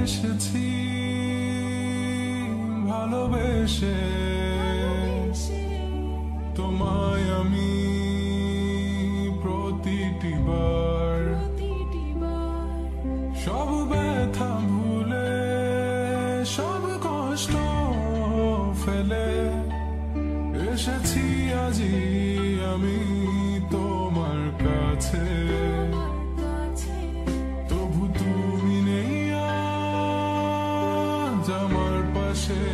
এসেছি ভালোবেসে তোমায় আমি প্রতিটি বার সব ব্যথা ভুলে সব কষ্ট ফেলে এসেছি আজি আমি তোমার কাছে তবু তুমি নেই আজ আমার পাশে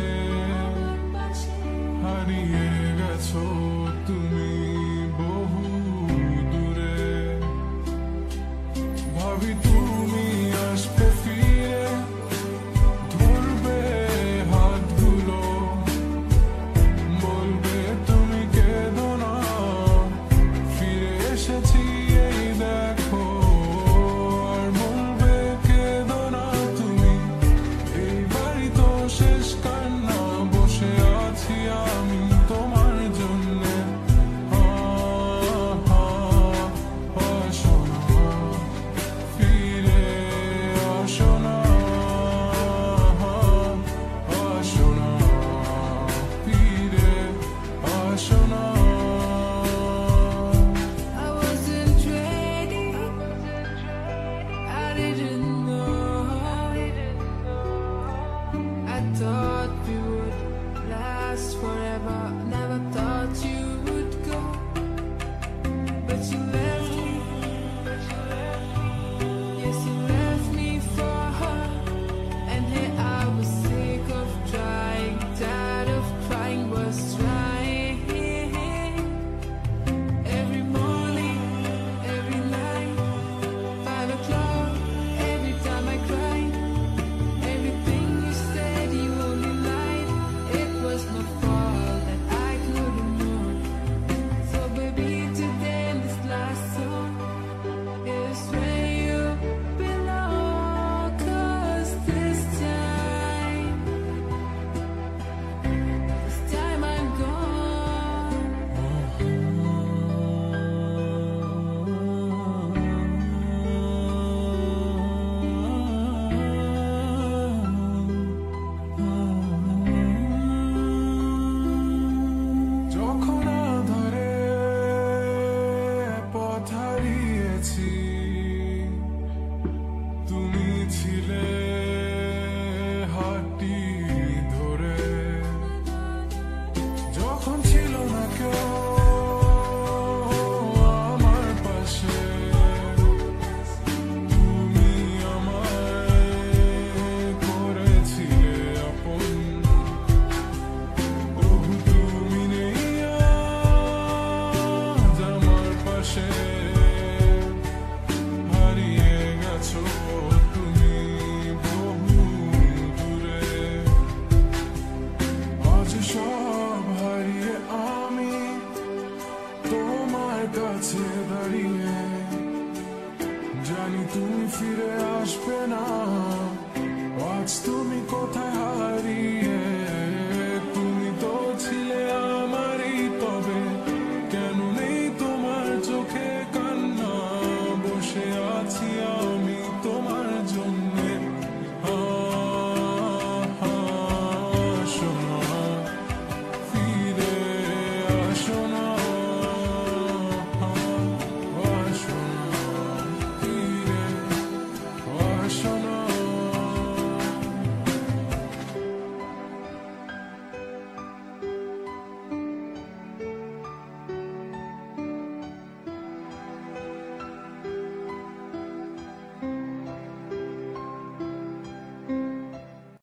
হারিয়ে গেছো তুমি বহু দূরে ভাবি তুমি আসবে ফিরে ধরবে হাতগুলো বলবে তুমি কেঁদো না ফিরে এসেছি এই দেখো আর বলবে কেঁদো না তুমি এই বাড়ি তো শেষ কান্না বসে আছি আমি তোমার জন্যে আসো না ফিরে আসো না আসো না ফিরে আসো না I wasn't ready, I didn't know. I thought we would last forever, never thought you would go. But you left me, yes you left me for her. And here I was sick of trying, tired of crying, was trying. Every morning, every night, 5 o'clock, every time I cried. Everything you said, you only lied. It was my fault that I couldn't know. So baby, today this last song is where you belong. 'Cause this time I'm gone. যখন আধারে পথ হারিয়েছি তুমি ছিলে হাতটি ধরে যখন ছিল না কেউ আমার পাশে তুমি আমায় করেছিলে আপন ওহু তুমি নেই আজ আমার পাশে হারিয়ে গেছো তুমি বহু দূরে আজ সব হারিয়ে আমি তোমার কাছে দাঁড়িয়ে জানি তুমি ফিরে আসবে না আজ তুমি কোথায়